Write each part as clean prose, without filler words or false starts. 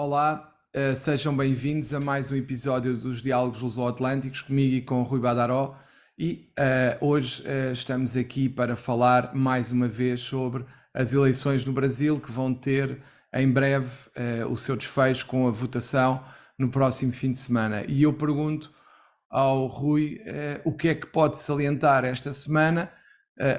Olá, sejam bem-vindos a mais um episódio dos Diálogos Luso-Atlânticos, comigo e com o Rui Badaró. Hoje estamos aqui para falar mais uma vez sobre as eleições no Brasil, que vão ter em breve o seu desfecho com a votação no próximo fim de semana. E eu pergunto ao Rui o que é que pode salientar esta semana,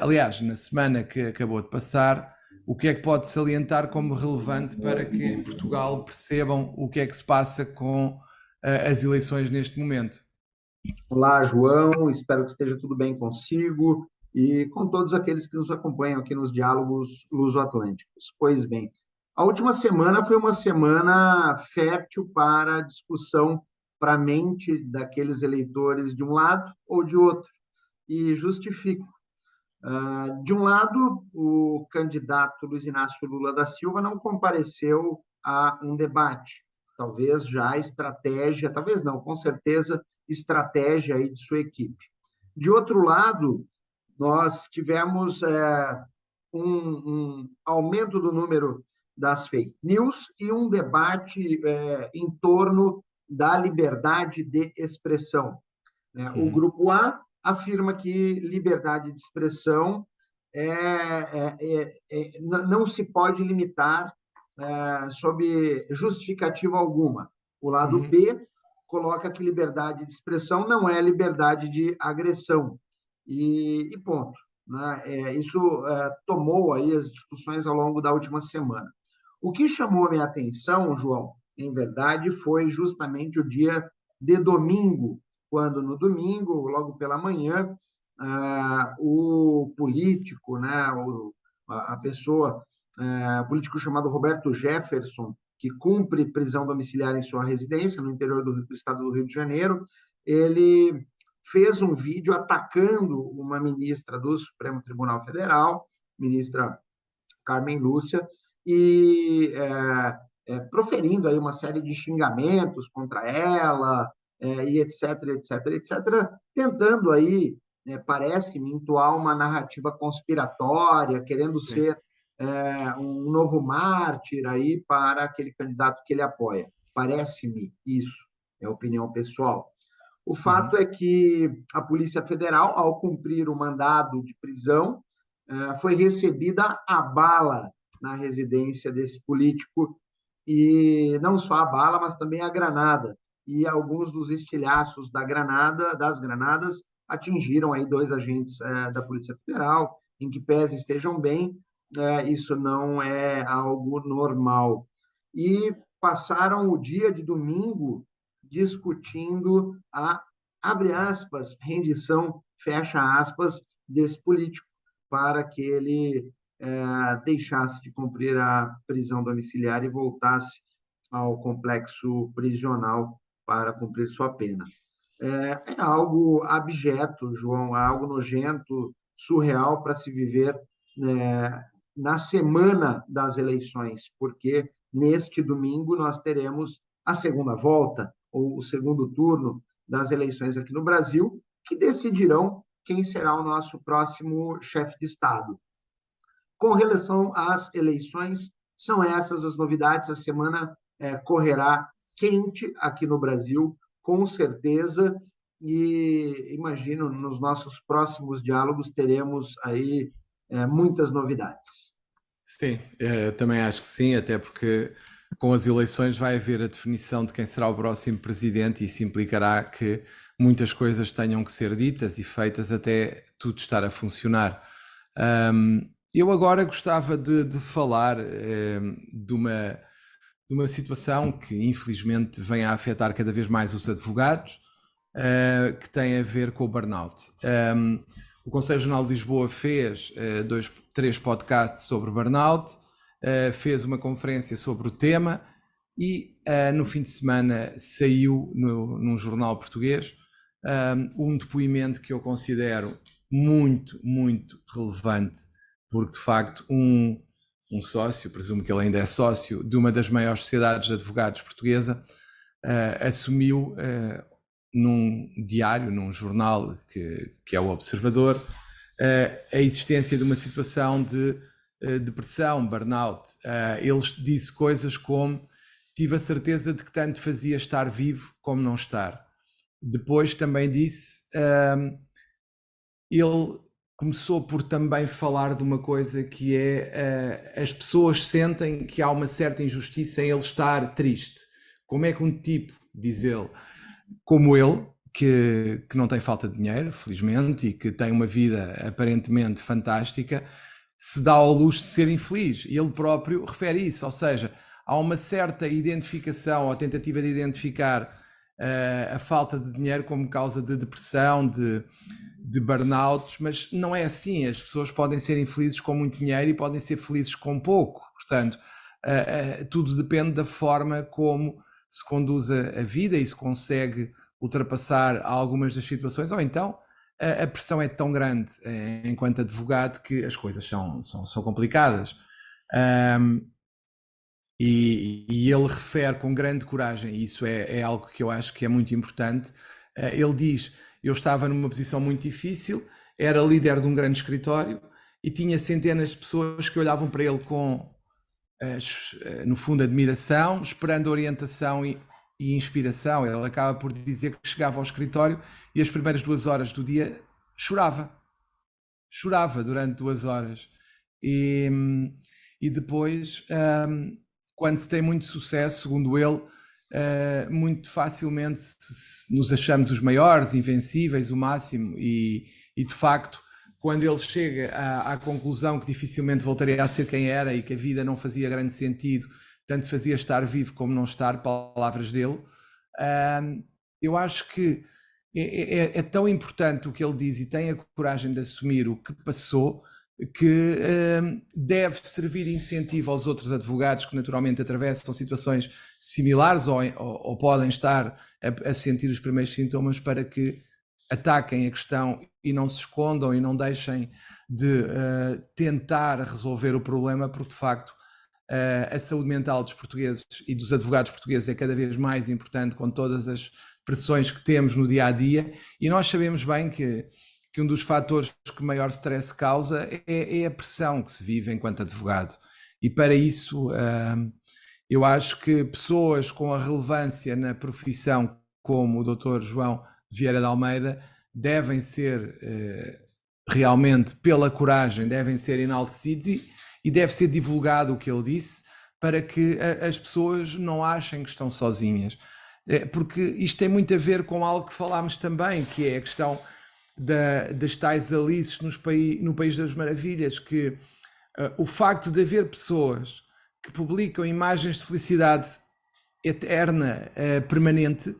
aliás, na semana que acabou de passar. O que é que pode salientar como relevante para que em Portugal percebam o que é que se passa com as eleições neste momento? Olá, João, espero que esteja tudo bem consigo e com todos aqueles que nos acompanham aqui nos Diálogos Luso-Atlânticos. Pois bem, a última semana foi uma semana fértil para a discussão para a mente daqueles eleitores de um lado ou de outro, e justifico. De um lado, o candidato Luiz Inácio Lula da Silva não compareceu a um debate. Talvez já estratégia, talvez não, com certeza, estratégia aí de sua equipe. De outro lado, nós tivemos um aumento do número das fake news e um debate em torno da liberdade de expressão. O grupo A afirma que liberdade de expressão não se pode limitar sob justificativa alguma. O lado B coloca que liberdade de expressão não é liberdade de agressão. E ponto. Né? Isso tomou aí as discussões ao longo da última semana. O que chamou a minha atenção, João, em verdade, foi justamente o dia de domingo, quando no domingo, logo pela manhã, o político, né, a pessoa, o político chamado Roberto Jefferson, que cumpre prisão domiciliar em sua residência no interior do estado do Rio de Janeiro, ele fez um vídeo atacando uma ministra do Supremo Tribunal Federal, ministra Carmen Lúcia, e proferindo aí uma série de xingamentos contra ela, e etc, etc, etc, tentando aí, parece-me, entoar uma narrativa conspiratória, querendo Sim. ser um novo mártir aí para aquele candidato que ele apoia. Parece-me isso, é opinião pessoal. O fato é que a Polícia Federal, ao cumprir o mandado de prisão, foi recebida a bala na residência desse político, e não só a bala, mas também a granada. E alguns dos estilhaços das granadas, atingiram aí dois agentes da Polícia Federal, em que pese estejam bem, isso não é algo normal. E passaram o dia de domingo discutindo a, abre aspas, rendição, fecha aspas, desse político, para que ele deixasse de cumprir a prisão domiciliar e voltasse ao complexo prisional para cumprir sua pena. É algo abjeto, João, é algo nojento, surreal para se viver na semana das eleições, porque neste domingo nós teremos a segunda volta, ou o segundo turno das eleições aqui no Brasil, que decidirão quem será o nosso próximo chefe de Estado. Com relação às eleições, são essas as novidades. A semana correrá quente aqui no Brasil, com certeza, e imagino nos nossos próximos diálogos teremos aí muitas novidades. Sim, também acho que sim, até porque com as eleições vai haver a definição de quem será o próximo presidente e isso implicará que muitas coisas tenham que ser ditas e feitas até tudo estar a funcionar. Eu agora gostava de falar de uma situação que infelizmente vem a afetar cada vez mais os advogados, que tem a ver com o burnout. O Conselho Regional de Lisboa fez três podcasts sobre burnout, fez uma conferência sobre o tema e no fim de semana saiu num jornal português um depoimento que eu considero muito, muito relevante, porque de facto um sócio, presumo que ele ainda é sócio, de uma das maiores sociedades de advogados portuguesa, assumiu num diário, num jornal que é o Observador, a existência de uma situação de depressão, burnout. Ele disse coisas como tive a certeza de que tanto fazia estar vivo como não estar. Depois também disse, ele começou por também falar de uma coisa que é, as pessoas sentem que há uma certa injustiça em ele estar triste. Como é que um tipo, diz ele, como ele, que não tem falta de dinheiro, felizmente, e que tem uma vida aparentemente fantástica, se dá ao luxo de ser infeliz? E ele próprio refere isso, ou seja, há uma certa identificação ou tentativa de identificar a falta de dinheiro como causa de depressão, de burnouts, mas não é assim. As pessoas podem ser infelizes com muito dinheiro e podem ser felizes com pouco. Portanto, tudo depende da forma como se conduz a vida e se consegue ultrapassar algumas das situações, ou então a pressão é tão grande enquanto advogado que as coisas são complicadas. E ele refere com grande coragem, e isso é algo que eu acho que é muito importante. Ele diz: eu estava numa posição muito difícil, era líder de um grande escritório e tinha centenas de pessoas que olhavam para ele com, no fundo, admiração, esperando orientação e inspiração. Ele acaba por dizer que chegava ao escritório e as primeiras 2 horas do dia chorava durante 2 horas. E depois, quando se tem muito sucesso, segundo ele, muito facilmente nos achamos os maiores, invencíveis, o máximo, e de facto, quando ele chega à conclusão que dificilmente voltaria a ser quem era e que a vida não fazia grande sentido, tanto fazia estar vivo como não estar, palavras dele, eu acho que é tão importante o que ele diz e tem a coragem de assumir o que passou, que deve servir de incentivo aos outros advogados que naturalmente atravessam situações similares ou podem estar a sentir os primeiros sintomas, para que ataquem a questão e não se escondam e não deixem de tentar resolver o problema, porque de facto a saúde mental dos portugueses e dos advogados portugueses é cada vez mais importante, com todas as pressões que temos no dia a dia, e nós sabemos bem que um dos fatores que maior stress causa é a pressão que se vive enquanto advogado. E para isso, eu acho que pessoas com a relevância na profissão, como o Dr. João Vieira de Almeida, devem ser realmente, pela coragem, devem ser enaltecidos e deve ser divulgado o que ele disse, para que as pessoas não achem que estão sozinhas. Porque isto tem muito a ver com algo que falámos também, que é a questão das tais Alices no País das Maravilhas, que o facto de haver pessoas que publicam imagens de felicidade eterna, permanente,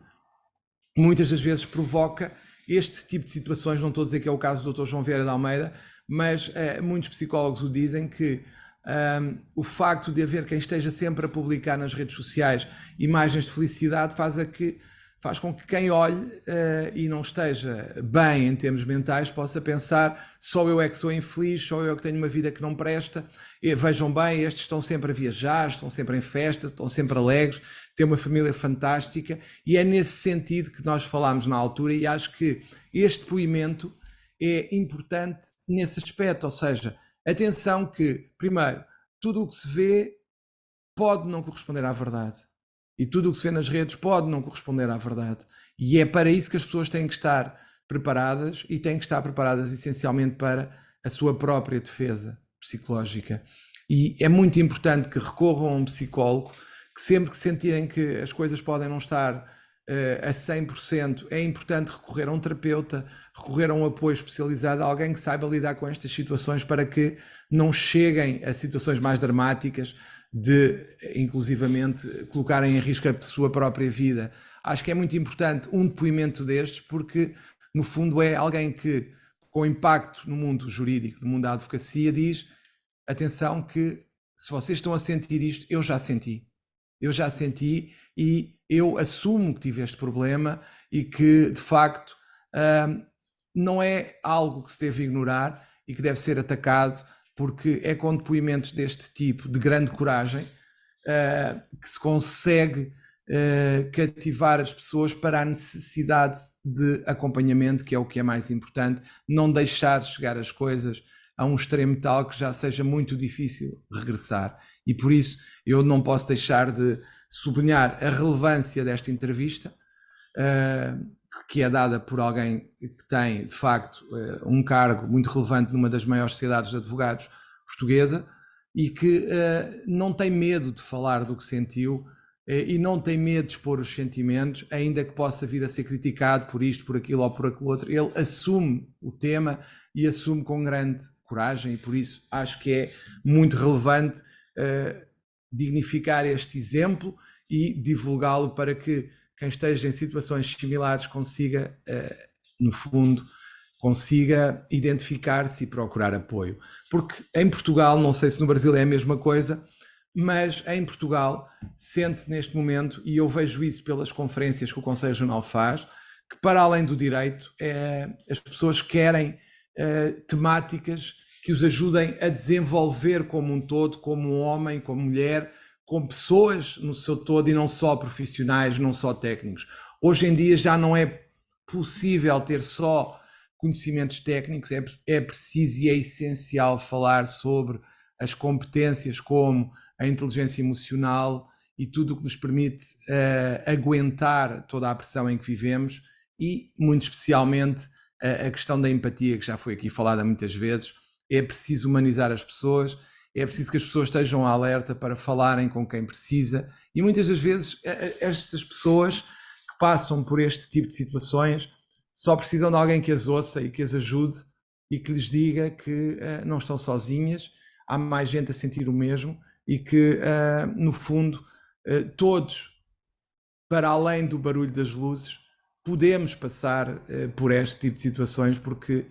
muitas das vezes provoca este tipo de situações. Não estou a dizer que é o caso do Dr. João Vieira de Almeida, mas muitos psicólogos o dizem, que o facto de haver quem esteja sempre a publicar nas redes sociais imagens de felicidade faz com que quem olhe e não esteja bem em termos mentais possa pensar: só eu é que sou infeliz, só eu é que tenho uma vida que não presta. E vejam bem, estes estão sempre a viajar, estão sempre em festa, estão sempre alegres, têm uma família fantástica. E é nesse sentido que nós falámos na altura, e acho que este depoimento é importante nesse aspecto. Ou seja, atenção que, primeiro, tudo o que se vê pode não corresponder à verdade. E tudo o que se vê nas redes pode não corresponder à verdade. E é para isso que as pessoas têm que estar preparadas, e têm que estar preparadas essencialmente para a sua própria defesa psicológica. E é muito importante que recorram a um psicólogo, que sempre que sentirem que as coisas podem não estar a 100%, é importante recorrer a um terapeuta, recorrer a um apoio especializado, a alguém que saiba lidar com estas situações, para que não cheguem a situações mais dramáticas, de inclusivamente colocarem em risco a sua própria vida. Acho que é muito importante um depoimento destes, porque no fundo é alguém que, com impacto no mundo jurídico, no mundo da advocacia, diz: atenção, que se vocês estão a sentir isto, eu já senti e eu assumo que tive este problema, e que de facto não é algo que se deve ignorar e que deve ser atacado, porque é com depoimentos deste tipo, de grande coragem, que se consegue cativar as pessoas para a necessidade de acompanhamento, que é o que é mais importante. Não deixar chegar as coisas a um extremo tal que já seja muito difícil regressar. E por isso eu não posso deixar de sublinhar a relevância desta entrevista, que é dada por alguém que tem, de facto, um cargo muito relevante numa das maiores sociedades de advogados portuguesa e que não tem medo de falar do que sentiu e não tem medo de expor os sentimentos, ainda que possa vir a ser criticado por isto, por aquilo ou por aquilo outro. Ele assume o tema e assume com grande coragem, e por isso acho que é muito relevante dignificar este exemplo e divulgá-lo para que quem esteja em situações similares consiga, no fundo, consiga identificar-se e procurar apoio. Porque em Portugal, não sei se no Brasil é a mesma coisa, mas em Portugal sente-se neste momento, e eu vejo isso pelas conferências que o Conselho Regional faz, que para além do direito, as pessoas querem temáticas que os ajudem a desenvolver como um todo, como um homem, como mulher, como pessoas no seu todo e não só profissionais, não só técnicos. Hoje em dia já não é possível ter só conhecimentos técnicos, é preciso e é essencial falar sobre as competências como a inteligência emocional e tudo o que nos permite aguentar toda a pressão em que vivemos e, muito especialmente, a questão da empatia, que já foi aqui falada muitas vezes. É preciso humanizar as pessoas, é preciso que as pessoas estejam alerta para falarem com quem precisa e muitas das vezes estas pessoas que passam por este tipo de situações só precisam de alguém que as ouça e que as ajude e que lhes diga que não estão sozinhas, há mais gente a sentir o mesmo e que, no fundo, todos, para além do barulho das luzes, podemos passar por este tipo de situações, porque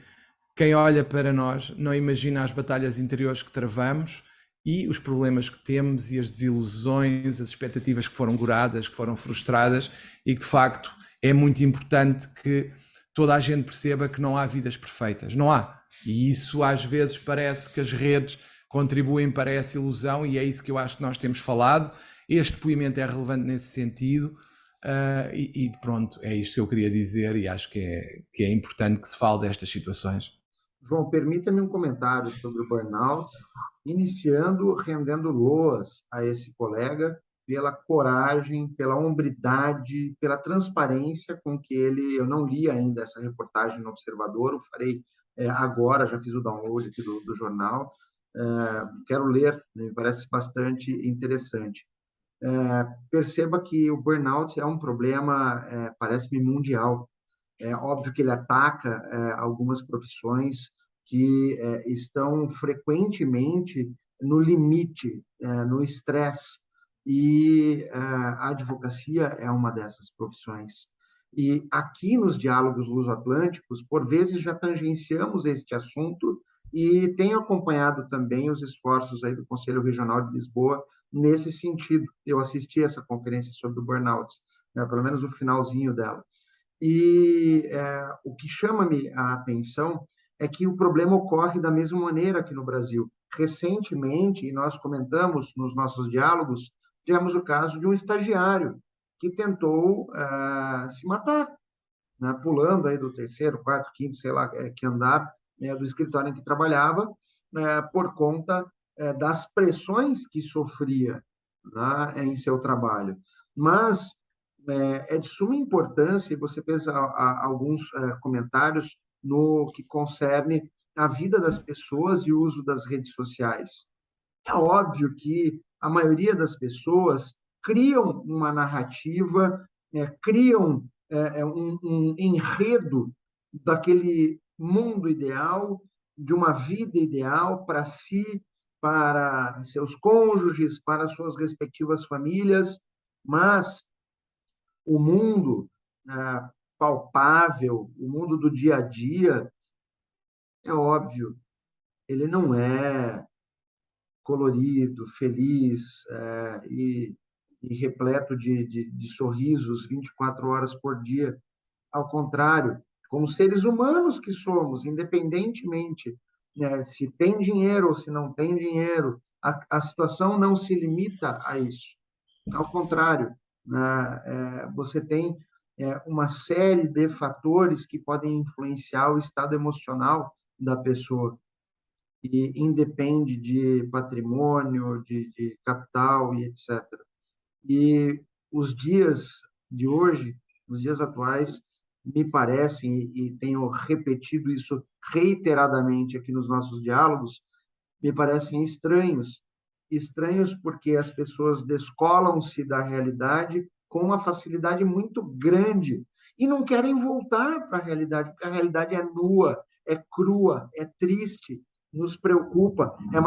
quem olha para nós não imagina as batalhas interiores que travamos e os problemas que temos e as desilusões, as expectativas que foram goradas, que foram frustradas e que, de facto, é muito importante que toda a gente perceba que não há vidas perfeitas. Não há. E isso, às vezes, parece que as redes contribuem para essa ilusão e é isso que eu acho que nós temos falado. Este depoimento é relevante nesse sentido e pronto, é isto que eu queria dizer e acho que é importante que se fale destas situações. João, permita-me um comentário sobre o burnout, iniciando rendendo loas a esse colega pela coragem, pela hombridade, pela transparência com que ele, eu não li ainda essa reportagem no Observador, o farei agora, já fiz o download aqui do jornal, quero ler, me parece bastante interessante. Perceba que o burnout é um problema, parece-me, mundial. É óbvio que ele ataca algumas profissões que estão frequentemente no limite, no estresse, e a advocacia é uma dessas profissões. E aqui nos diálogos luso-atlânticos, por vezes já tangenciamos este assunto e tenho acompanhado também os esforços aí do Conselho Regional de Lisboa nesse sentido. Eu assisti essa conferência sobre o burnout, pelo menos o finalzinho dela. E o que chama-me a atenção é que o problema ocorre da mesma maneira aqui no Brasil. Recentemente, e nós comentamos nos nossos diálogos, tivemos o caso de um estagiário que tentou se matar, né, pulando aí do terceiro, quarto, quinto, sei lá, que andar do escritório em que trabalhava, por conta das pressões que sofria, né, em seu trabalho. Mas é de suma importância, e você fez alguns comentários no que concerne a vida das pessoas e o uso das redes sociais. É óbvio que a maioria das pessoas criam uma narrativa, criam um enredo daquele mundo ideal, de uma vida ideal para si, para seus cônjuges, para suas respectivas famílias, mas o mundo palpável, o mundo do dia a dia, é óbvio, ele não é colorido, feliz e repleto de sorrisos 24 horas por dia. Ao contrário, como seres humanos que somos, independentemente, né, se tem dinheiro ou se não tem dinheiro, a situação não se limita a isso. Ao contrário, né, você tem uma série de fatores que podem influenciar o estado emocional da pessoa e independe de patrimônio, de capital e etc. E os dias de hoje, os dias atuais, me parecem, e tenho repetido isso reiteradamente aqui nos nossos diálogos, me parecem estranhos. Estranhos porque as pessoas descolam-se da realidade com uma facilidade muito grande e não querem voltar para a realidade, porque a realidade é nua, é crua, é triste, nos preocupa. É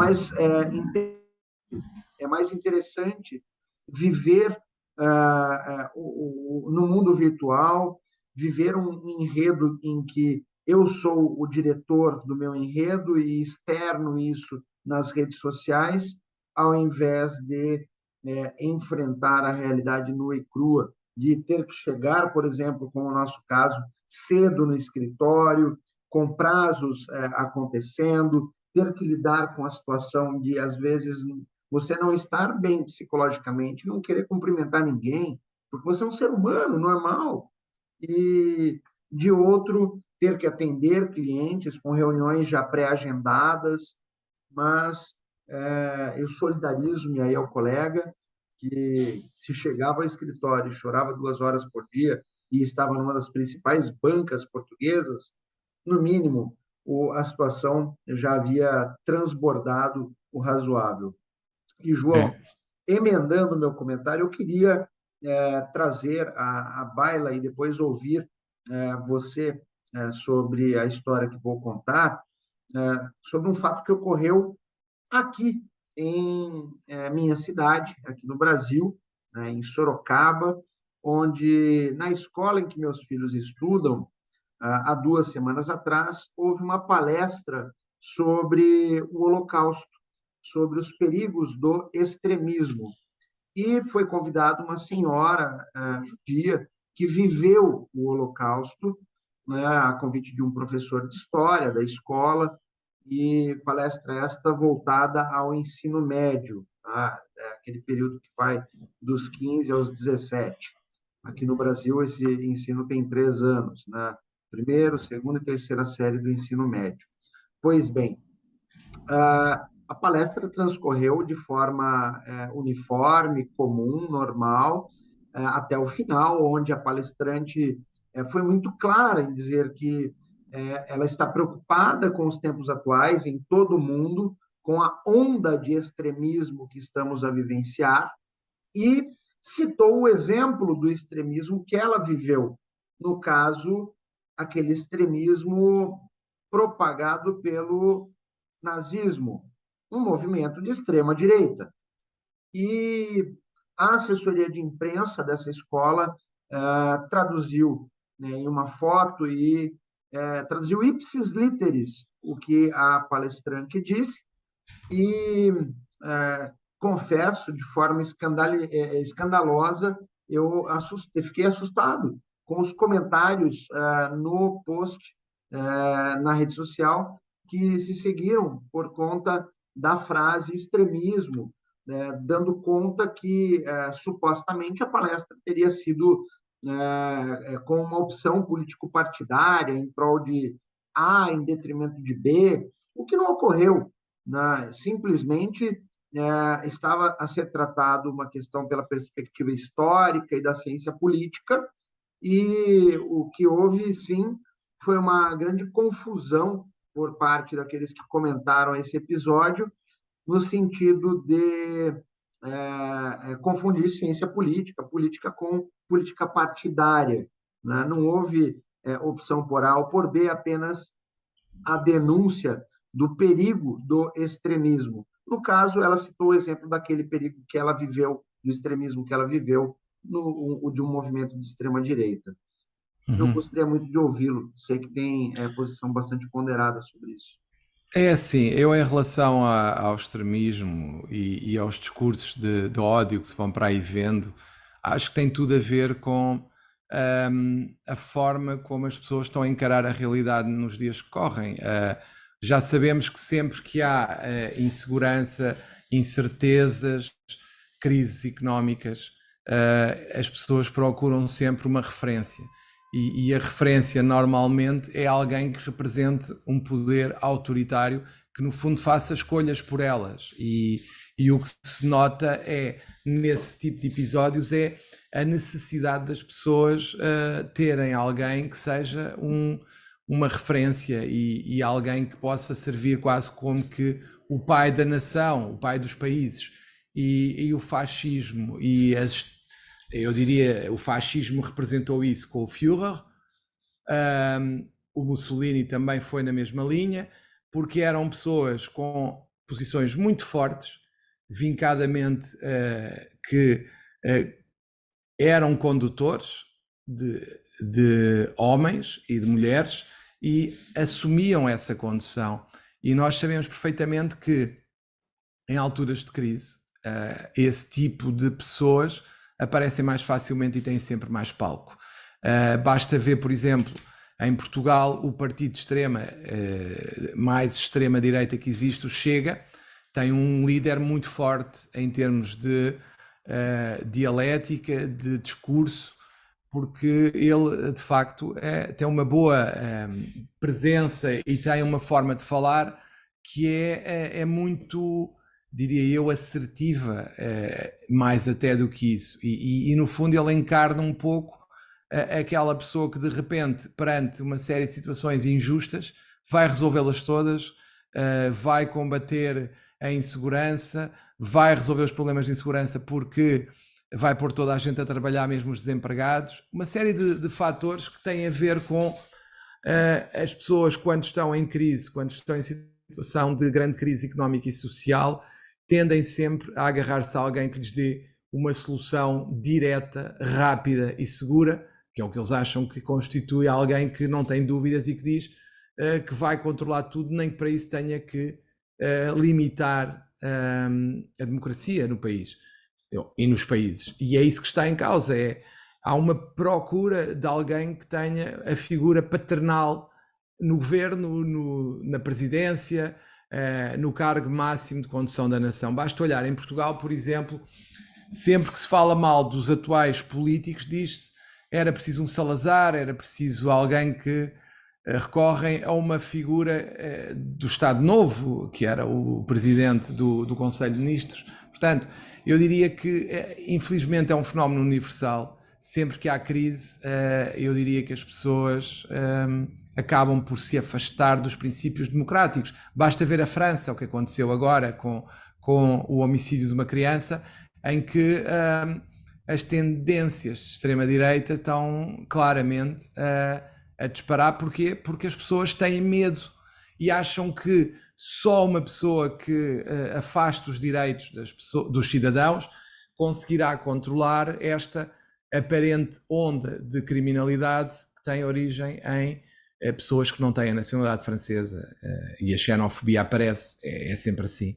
mais interessante viver no mundo virtual, viver um enredo em que eu sou o diretor do meu enredo e externo isso nas redes sociais, ao invés de enfrentar a realidade nua e crua, de ter que chegar, por exemplo, como o nosso caso, cedo no escritório, com prazos acontecendo, ter que lidar com a situação de, às vezes, você não estar bem psicologicamente, não querer cumprimentar ninguém, porque você é um ser humano normal, e de outro, ter que atender clientes com reuniões já pré-agendadas, mas eu solidarizo-me aí ao colega que se chegava ao escritório e chorava 2 horas por dia e estava numa das principais bancas portuguesas, no mínimo, a situação já havia transbordado o razoável. E, João, É. emendando meu comentário, eu queria trazer à baila e depois ouvir você sobre a história que vou contar, sobre um fato que ocorreu aqui em minha cidade, aqui no Brasil, né, em Sorocaba, onde, na escola em que meus filhos estudam, há 2 semanas atrás, houve uma palestra sobre o Holocausto, sobre os perigos do extremismo. E foi convidada uma senhora judia que viveu o Holocausto, né, a convite de um professor de história da escola, e palestra esta voltada ao ensino médio, tá? Aquele período que vai dos 15 aos 17. Aqui no Brasil, esse ensino tem 3 anos, né? Primeiro, segunda e terceira série do ensino médio. Pois bem, a palestra transcorreu de forma uniforme, comum, normal, até o final, onde a palestrante foi muito clara em dizer que ela está preocupada com os tempos atuais em todo o mundo, com a onda de extremismo que estamos a vivenciar, e citou o exemplo do extremismo que ela viveu, no caso, aquele extremismo propagado pelo nazismo, um movimento de extrema-direita. E a assessoria de imprensa dessa escola traduziu, né, em uma foto e traduziu ipsis literis o que a palestrante disse e confesso, de forma escandalosa, eu fiquei assustado com os comentários no post na rede social que se seguiram por conta da frase extremismo, dando conta que supostamente a palestra teria sido com uma opção político-partidária em prol de A em detrimento de B, o que não ocorreu, né? Simplesmente estava a ser tratado uma questão pela perspectiva histórica e da ciência política, e o que houve, sim, foi uma grande confusão por parte daqueles que comentaram esse episódio, no sentido de confundir ciência política, política com política partidária. Né? Não houve opção por A ou por B, apenas a denúncia do perigo do extremismo. No caso, ela citou o exemplo daquele perigo que ela viveu, do extremismo que ela viveu, de um movimento de extrema-direita. Eu Uhum. gostaria muito de ouvi-lo, sei que tem posição bastante ponderada sobre isso. É assim, eu em relação ao extremismo e aos discursos de ódio que se vão para aí vendo, acho que tem tudo a ver com a forma como as pessoas estão a encarar a realidade nos dias que correm. Já sabemos que sempre que há insegurança, incertezas, crises económicas, as pessoas procuram sempre uma referência. E a referência normalmente é alguém que represente um poder autoritário que no fundo faça escolhas por elas. E o que se nota nesse tipo de episódios é a necessidade das pessoas terem alguém que seja uma referência e alguém que possa servir quase como que o pai da nação, o pai dos países. E o fascismo eu diria, o fascismo representou isso com o Führer, o Mussolini também foi na mesma linha, porque eram pessoas com posições muito fortes, vincadamente que eram condutores de homens e de mulheres e assumiam essa condução. E nós sabemos perfeitamente que em alturas de crise esse tipo de pessoas aparecem mais facilmente e têm sempre mais palco. Basta ver, por exemplo, em Portugal, o partido de mais extrema-direita que existe, o Chega, tem um líder muito forte em termos de dialética, de discurso, porque ele, de facto, tem uma boa presença e tem uma forma de falar que é muito, diria eu, assertiva, mais até do que isso. E no fundo ele encarna um pouco aquela pessoa que de repente, perante uma série de situações injustas, vai resolvê-las todas, vai combater a insegurança, vai resolver os problemas de insegurança porque vai pôr toda a gente a trabalhar, mesmo os desempregados, uma série de fatores que têm a ver com as pessoas quando estão em crise, quando estão em situação de grande crise económica e social, tendem sempre a agarrar-se a alguém que lhes dê uma solução direta, rápida e segura, que é o que eles acham que constitui alguém que não tem dúvidas e que diz que vai controlar tudo, nem que para isso tenha que limitar a democracia no país e nos países. E é isso que está em causa, há uma procura de alguém que tenha a figura paternal no governo, na presidência, no cargo máximo de condução da nação. Basta olhar em Portugal, por exemplo, sempre que se fala mal dos atuais políticos, diz-se era preciso um Salazar, era preciso alguém que recorrem a uma figura do Estado Novo, que era o presidente do Conselho de Ministros. Portanto, eu diria que, infelizmente, é um fenómeno universal. Sempre que há crise, eu diria que as pessoas acabam por se afastar dos princípios democráticos. Basta ver a França, o que aconteceu agora com o homicídio de uma criança, em que as tendências de extrema-direita estão claramente a disparar. Porquê? Porque as pessoas têm medo e acham que só uma pessoa que afaste os direitos dos cidadãos conseguirá controlar esta aparente onda de criminalidade que tem origem em pessoas que não têm a nacionalidade francesa, e a xenofobia aparece, é sempre assim.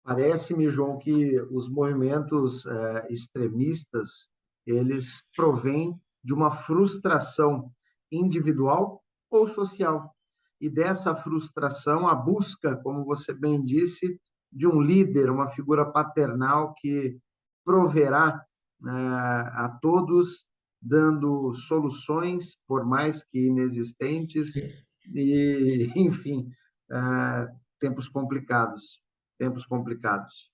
Parece-me, João, que os movimentos extremistas, eles provêm de uma frustração individual ou social. E dessa frustração, a busca, como você bem disse, de um líder, uma figura paternal que proverá a todos, dando soluções, por mais que inexistentes, e, enfim, tempos complicados. Tempos complicados.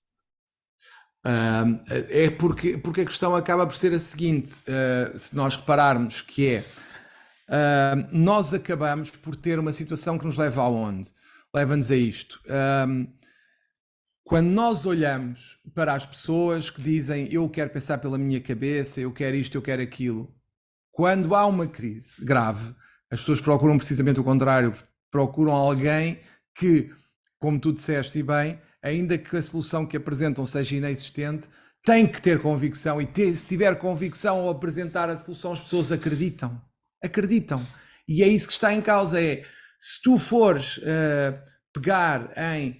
É porque a questão acaba por ser a seguinte, se nós repararmos que nós acabamos por ter uma situação que nos leva aonde? Leva-nos a isto. Quando nós olhamos para as pessoas que dizem eu quero pensar pela minha cabeça, eu quero isto, eu quero aquilo, quando há uma crise grave, as pessoas procuram precisamente o contrário, procuram alguém que, como tu disseste e bem, ainda que a solução que apresentam seja inexistente, tem que ter convicção, e se tiver convicção ao apresentar a solução, as pessoas acreditam. E é isso que está em causa, se tu fores pegar em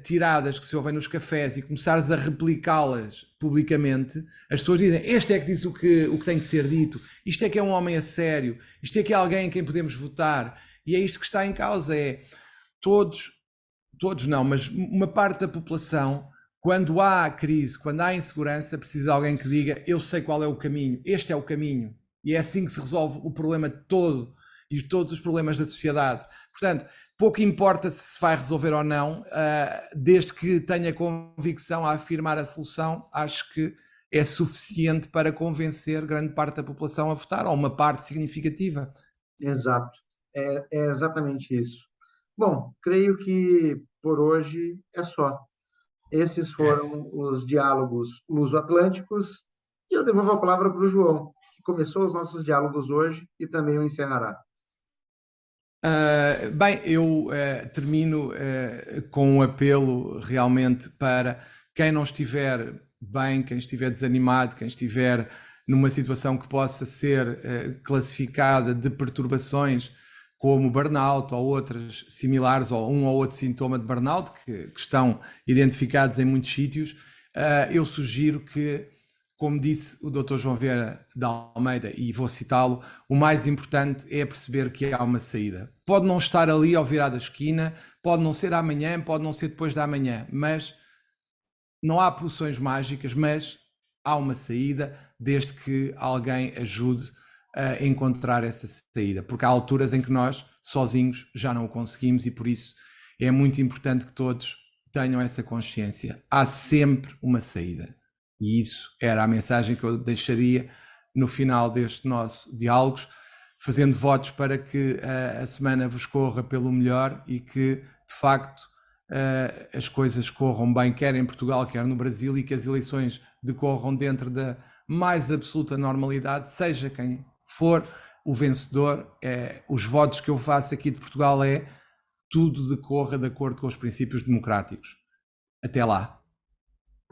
tiradas que se ouvem nos cafés e começares a replicá-las publicamente, as pessoas dizem, este é que diz o que tem que ser dito, isto é que é um homem a sério, isto é que é alguém em quem podemos votar, e é isto que está em causa, todos não, mas uma parte da população, quando há crise, quando há insegurança, precisa de alguém que diga, eu sei qual é o caminho, este é o caminho, e é assim que se resolve o problema todo e todos os problemas da sociedade. Portanto, pouco importa se vai resolver ou não, desde que tenha convicção a afirmar a solução, acho que é suficiente para convencer grande parte da população a votar, ou uma parte significativa. Exato. É exatamente isso. Bom, creio que por hoje é só. Esses foram os diálogos luso-atlânticos e eu devolvo a palavra para o João, que começou os nossos diálogos hoje e também o encerrará. Bem, eu termino com um apelo realmente para quem não estiver bem, quem estiver desanimado, quem estiver numa situação que possa ser classificada de perturbações como burnout ou outras similares, ou um ou outro sintoma de burnout que estão identificados em muitos sítios, eu sugiro que, como disse o Dr. João Vieira da Almeida, e vou citá-lo, o mais importante é perceber que há uma saída. Pode não estar ali ao virar da esquina, pode não ser amanhã, pode não ser depois da manhã, mas não há poções mágicas, mas há uma saída, desde que alguém ajude a encontrar essa saída, porque há alturas em que nós, sozinhos, já não o conseguimos, e por isso é muito importante que todos tenham essa consciência. Há sempre uma saída. E isso era a mensagem que eu deixaria no final deste nosso diálogos, fazendo votos para que a semana vos corra pelo melhor e que, de facto, as coisas corram bem, quer em Portugal, quer no Brasil, e que as eleições decorram dentro da mais absoluta normalidade, seja quem for o vencedor. Os votos que eu faço aqui de Portugal tudo decorra de acordo com os princípios democráticos. Até lá.